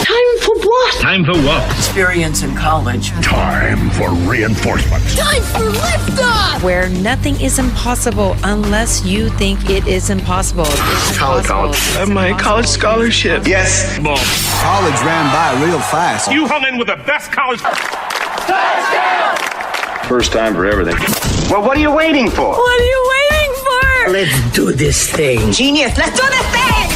Time for what? Time for what? Experience in college. Time for reinforcement. Time for liftoff! Where nothing is impossible unless you think it is impossible. College. My college scholarship. Yes. Mom. College ran by real fast. You hung in with the best college. Touchdown! First time for everything. Well, what are you waiting for? What are you waiting for? Let's do this thing. Genius, let's do this thing!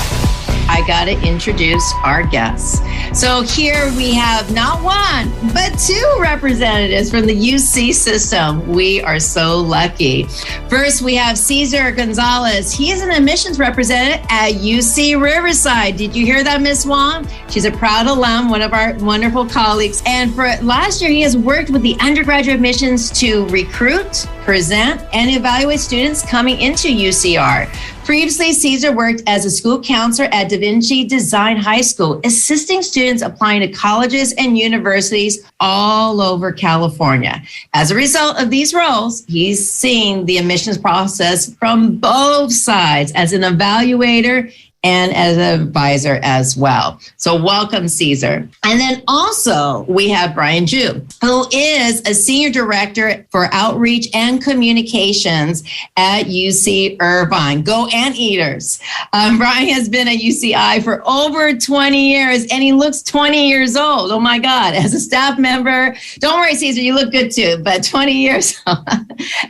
I got to introduce our guests. So here we have not one, but two representatives from the UC system. We are so lucky. First, we have Cesar Gonzalez. He is an admissions representative at UC Riverside. Did you hear that, Ms. Wong? She's a proud alum, one of our wonderful colleagues. And for last year, he has worked with the undergraduate admissions to recruit, present, and evaluate students coming into UCR. Previously, Cesar worked as a school counselor at Da Vinci Design High School, assisting students applying to colleges and universities all over California. As a result of these roles, he's seen the admissions process from both sides as an evaluator and as an advisor as well. So welcome, Cesar. And then also we have Brian Ju, who is a senior director for outreach and communications at UC Irvine. Go Anteaters. Brian has been at UCI for over 20 years and he looks 20 years old. Oh my God, as a staff member. Don't worry, Cesar, you look good too, but 20 years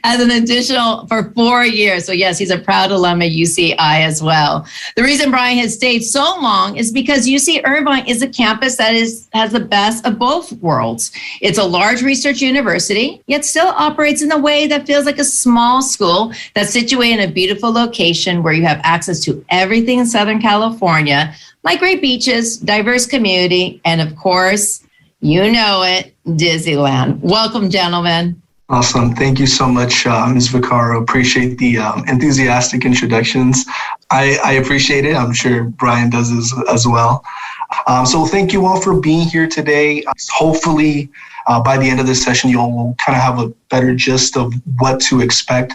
as an additional for 4 years. So yes, he's a proud alum at UCI as well. The reason Brian has stayed so long is because UC Irvine is a campus that has the best of both worlds. It's a large research university, yet still operates in a way that feels like a small school that's situated in a beautiful location where you have access to everything in Southern California, like great beaches, diverse community, and of course, you know it, Disneyland. Welcome, gentlemen. Awesome. Thank you so much, Ms. Vaccaro. Appreciate the enthusiastic introductions. I appreciate it. I'm sure Brian does as well. So thank you all for being here today. Hopefully, by the end of this session, you all will kind of have a better gist of what to expect,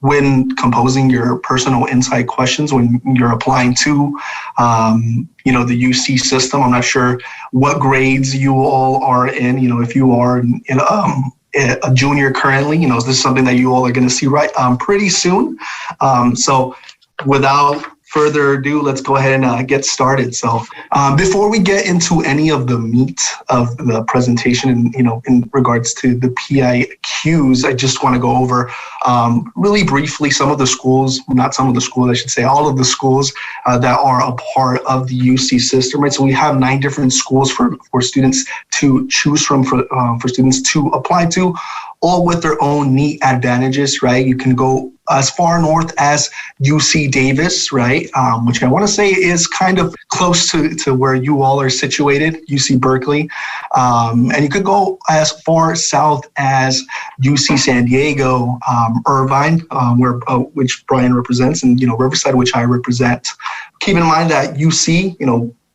when composing your personal insight questions, when you're applying to, the UC system. I'm not sure what grades you all are in. If you are in a junior currently, this is something that you all are going to see pretty soon. So without further ado, let's go ahead and get started. So before we get into any of the meat of the presentation and, in regards to the PIQs, I just want to go over really briefly all of the schools that are a part of the UC system, right? So we have 9 different schools for students to choose from, for students to apply to, all with their own neat advantages, right? You can go as far north as UC Davis, right? Which I want to say is kind of close to where you all are situated, UC Berkeley. And you could go as far south as UC San Diego, Irvine, which Brian represents, and, Riverside, which I represent. Keep in mind that UC,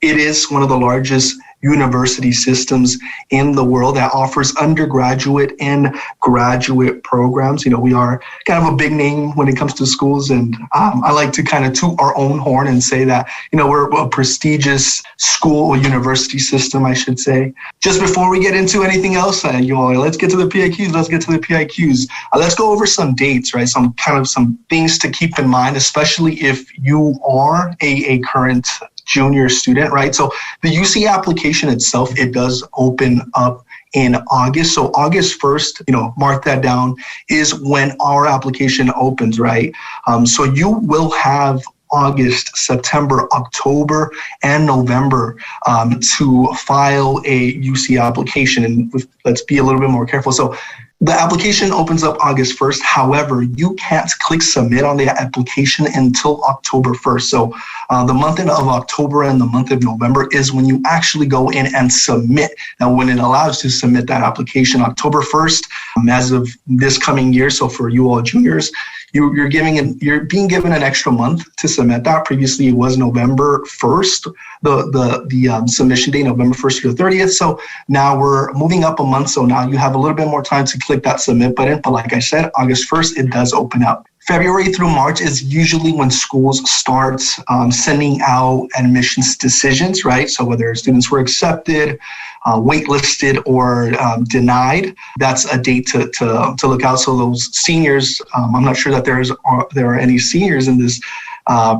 it is one of the largest university systems in the world that offers undergraduate and graduate programs. We are kind of a big name when it comes to schools, and I like to kind of toot our own horn and say that, we're a prestigious school or university system, I should say. Just before we get into anything else, let's get to the PIQs. Let's go over some dates, right? Some things to keep in mind, especially if you are a current junior student, right? So the UC application itself, it does open up in August. So August 1st, mark that down, is when our application opens, right? So you will have August, September, October, and November to file a UC application. And let's be a little bit more careful. So the application opens up August 1st. However, you can't click submit on the application until October 1st. So the month of October and the month of November is when you actually go in and submit. Now, when it allows you to submit that application October 1st, as of this coming year, so for you all juniors, you're being given an extra month to submit that. Previously, it was November 1st, the submission date, November 1st to the 30th. So now we're moving up a month. So now you have a little bit more time to click that submit button. But like I said, August 1st, it does open up. February through March is usually when schools start sending out admissions decisions, right? So whether students were accepted, waitlisted, or denied, that's a date to look out. So those seniors, I'm not sure that there are any seniors in this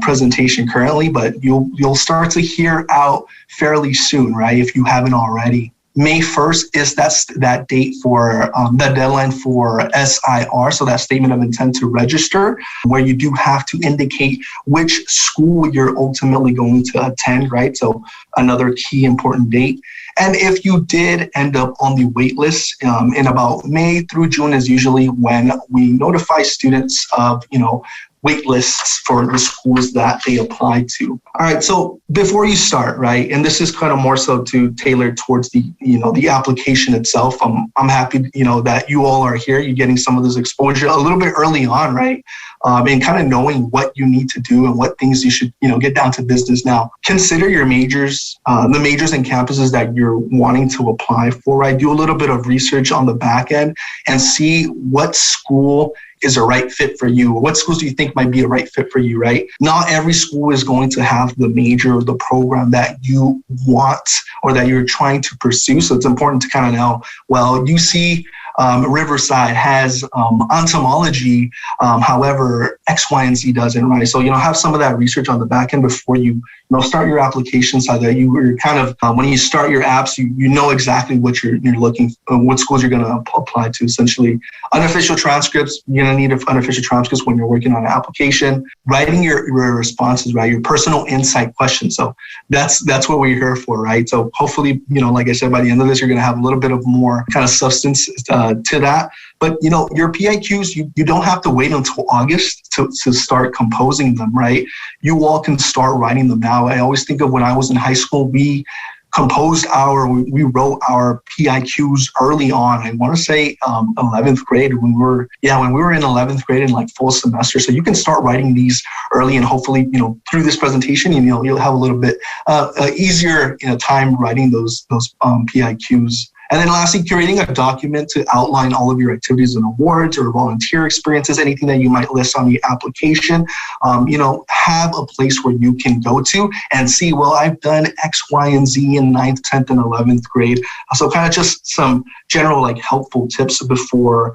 presentation currently, but you'll start to hear out fairly soon, right? If you haven't already. May 1st is that date for the deadline for SIR, so that statement of intent to register, where you do have to indicate which school you're ultimately going to attend, right? So another key important date. And if you did end up on the wait list, in about May through June is usually when we notify students of, wait lists for the schools that they apply to. All right, so before you start, right, and this is kind of more so to tailor towards the application itself. I'm happy, that you all are here. You're getting some of this exposure a little bit early on, right? And kind of knowing what you need to do and what things you should, get down to business now. Consider your majors, the majors and campuses that you're wanting to apply for, right? Do a little bit of research on the back end and see what school is a right fit for you. What schools do you think might be a right fit for you, right? Not every school is going to have the major or the program that you want or that you're trying to pursue. So it's important to kind of know, well, UC Riverside has entomology, however, X, Y, and Z doesn't, right? So, have some of that research on the back end before you start your application so that you're kind of, when you start your apps, you know exactly what you're looking for, what schools you're going to apply to. Essentially, unofficial transcripts, you're going to need unofficial transcripts when you're working on an application. Writing your responses, right? Your personal insight questions. So that's what we're here for, right? So hopefully, like I said, by the end of this, you're going to have a little bit of more kind of substance to that. But, your PIQs, you don't have to wait until August to start composing them, right? You all can start writing them now. I always think of when I was in high school, we wrote our PIQs early on. I want to say 11th grade when we were in 11th grade in like full semester. So you can start writing these early, and hopefully, through this presentation, you'll have a little bit easier time writing those PIQs. And then lastly, curating a document to outline all of your activities and awards or volunteer experiences, anything that you might list on the application. Have a place where you can go to and see, well, I've done X, Y, and Z in 9th, 10th, and 11th grade. So kind of just some general helpful tips before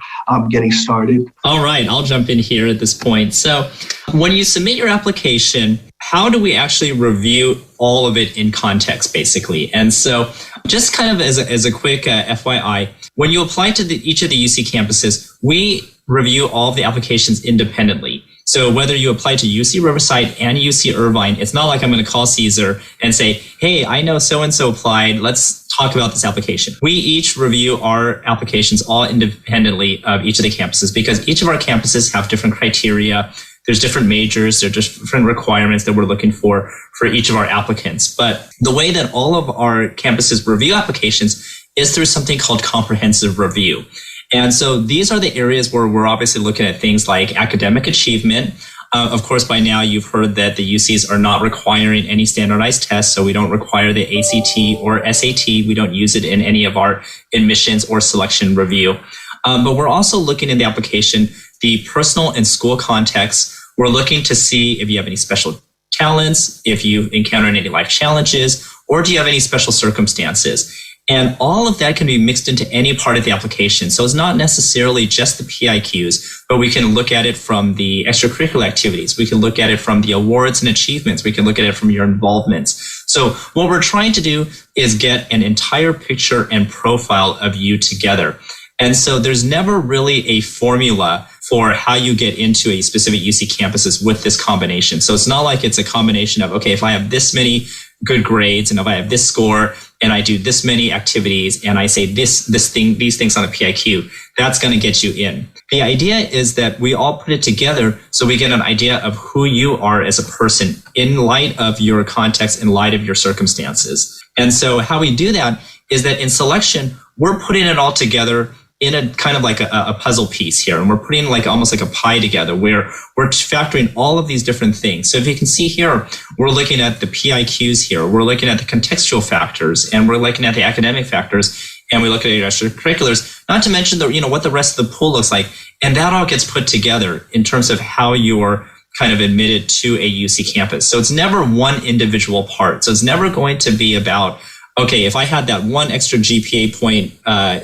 getting started. All right, I'll jump in here at this point. So when you submit your application, how do we actually review all of it in context, basically? And so just kind of as a quick FYI, when you apply to each of the UC campuses, we review all of the applications independently. So whether you apply to UC Riverside and UC Irvine, it's not like I'm going to call Caesar and say, hey, I know so-and-so applied. Let's talk about this application. We each review our applications all independently of each of the campuses because each of our campuses have different criteria. There's different majors, there are different requirements that we're looking for each of our applicants. But the way that all of our campuses review applications is through something called comprehensive review. And so these are the areas where we're obviously looking at things like academic achievement. Of course, by now you've heard that the UCs are not requiring any standardized tests, so we don't require the ACT or SAT. We don't use it in any of our admissions or selection review. But we're also looking in the application, the personal and school context. We're looking to see if you have any special talents, if you encounter any life challenges, or do you have any special circumstances? And all of that can be mixed into any part of the application. So it's not necessarily just the PIQs, but we can look at it from the extracurricular activities. We can look at it from the awards and achievements. We can look at it from your involvements. So what we're trying to do is get an entire picture and profile of you together. And so there's never really a formula for how you get into a specific UC campuses with this combination. So it's not like it's a combination of, okay, if I have this many good grades and if I have this score and I do this many activities and I say these things on the PIQ, that's going to get you in. The idea is that we all put it together so we get an idea of who you are as a person in light of your context, in light of your circumstances. And so how we do that is that in selection, we're putting it all together in a kind of like a puzzle piece here. And we're putting almost like a pie together where we're factoring all of these different things. So if you can see here, we're looking at the PIQs here. We're looking at the contextual factors and we're looking at the academic factors. and we look at your extracurriculars, not to mention what the rest of the pool looks like. And that all gets put together in terms of how you're kind of admitted to a UC campus. So it's never one individual part. So it's never going to be about, okay, if I had that one extra GPA point,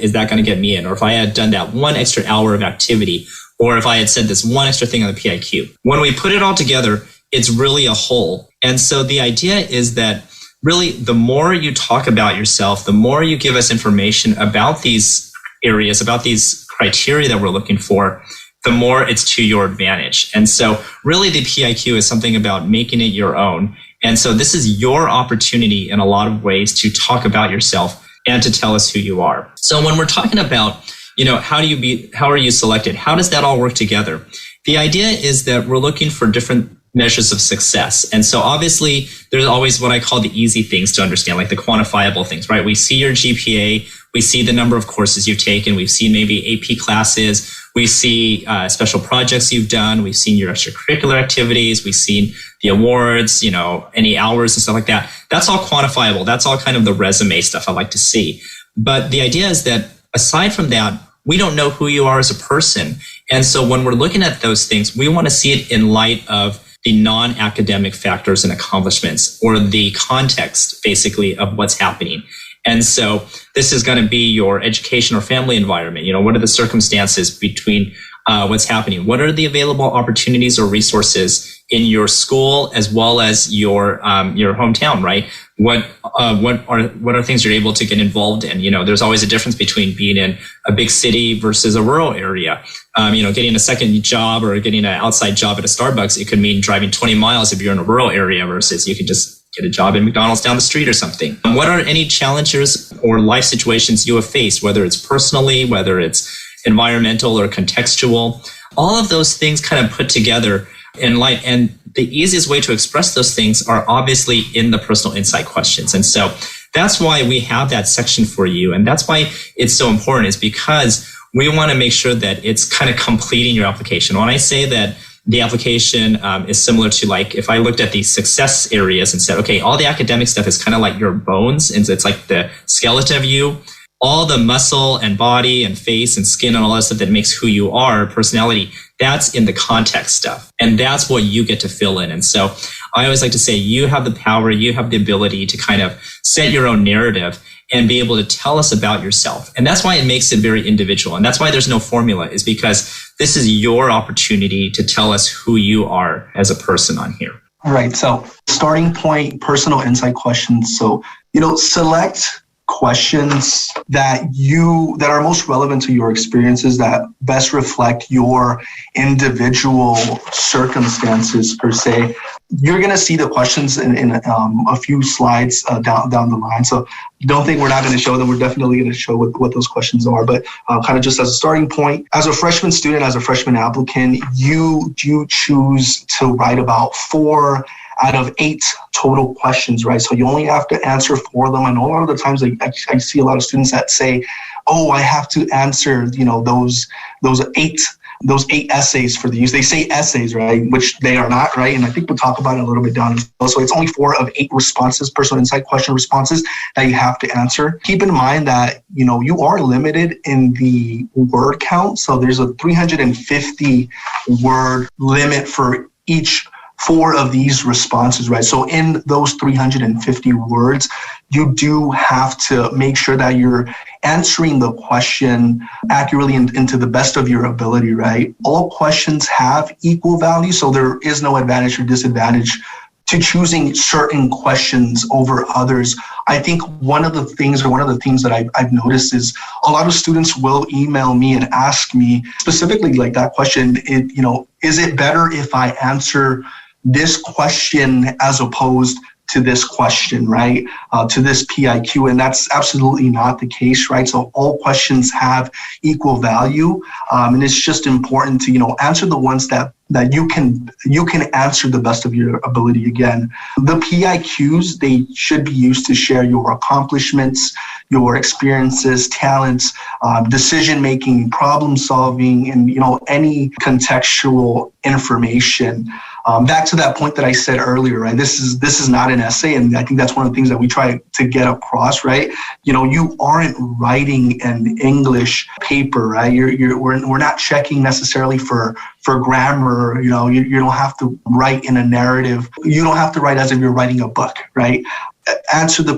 is that going to get me in? Or if I had done that one extra hour of activity, or if I had said this one extra thing on the PIQ. When we put it all together, it's really a whole. And so the idea is that really, the more you talk about yourself, the more you give us information about these areas, about these criteria that we're looking for, the more it's to your advantage. And so really the PIQ is something about making it your own. And so this is your opportunity in a lot of ways to talk about yourself and to tell us who you are. So when we're talking about, how are you selected? How does that all work together? The idea is that we're looking for different measures of success. And so obviously there's always what I call the easy things to understand, like the quantifiable things, right? We see your GPA, we see the number of courses you've taken, we've seen maybe AP classes, we see special projects you've done, we've seen your extracurricular activities, we've seen the awards, any hours and stuff like that. That's all quantifiable. That's all kind of the resume stuff I like to see. But the idea is that aside from that, we don't know who you are as a person. And so when we're looking at those things, we want to see it in light of the non-academic factors and accomplishments, or the context, basically, of what's happening. And so this is going to be your education or family environment. What are the circumstances between what's happening? What are the available opportunities or resources in your school as well as your hometown, right? What are things you're able to get involved in? There's always a difference between being in a big city versus a rural area. Getting a second job or getting an outside job at a Starbucks, it could mean driving 20 miles if you're in a rural area versus you could just get a job at McDonald's down the street or something. What are any challenges or life situations you have faced, whether it's personally, whether it's environmental or contextual? All of those things kind of put together in light. And the easiest way to express those things are obviously in the personal insight questions. And so that's why we have that section for you. And that's why it's so important, is because we want to make sure that it's kind of completing your application. When I say that the application is similar to, like, if I looked at the success areas and said, okay, all the academic stuff is kind of like your bones, and it's like the skeleton of you. All the muscle and body and face and skin and all that stuff that makes who you are, personality, that's in the context stuff. And that's what you get to fill in. And so I always like to say, you have the power, you have the ability to kind of set your own narrative and be able to tell us about yourself. And that's why it makes it very individual. And that's why there's no formula, is because this is your opportunity to tell us who you are as a person on here. All right. So starting point, personal insight questions. So, select questions that are most relevant to your experiences, that best reflect your individual circumstances per se. You're going to see the questions in a few slides down the line. So don't think we're not going to show them. We're definitely going to show what those questions are. But kind of just as a starting point, as a freshman student, as a freshman applicant, you choose to write about 4 out of 8 total questions, right? So you only have to answer 4 of them. And a lot of the times I see a lot of students that say, oh, I have to answer, those 8 essays for the use. They say essays, right? Which they are not, right? And I think we'll talk about it a little bit down. So it's only 4 of 8 responses, personal insight question responses, that you have to answer. Keep in mind that, you are limited in the word count. So there's a 350 word limit for each 4 of these responses, right? So in those 350 words, you do have to make sure that you're answering the question accurately and to the best of your ability, right? All questions have equal value, so there is no advantage or disadvantage to choosing certain questions over others. I think one of the things that I've noticed is a lot of students will email me and ask me specifically, like, that question, is it better if I answer this question as opposed to this question, right? To this PIQ, and that's absolutely not the case, right? So all questions have equal value, and it's just important to, answer the ones that that you can answer the best of your ability. Again, the PIQs, they should be used to share your accomplishments, your experiences, talents, decision making, problem solving, and any contextual information. Back to that point that I said earlier, right? This is not an essay, and I think that's one of the things that we try to get across, right? You aren't writing an English paper, right? We're not checking necessarily for grammar. You don't have to write in a narrative. You don't have to write as if you're writing a book, right? Answer the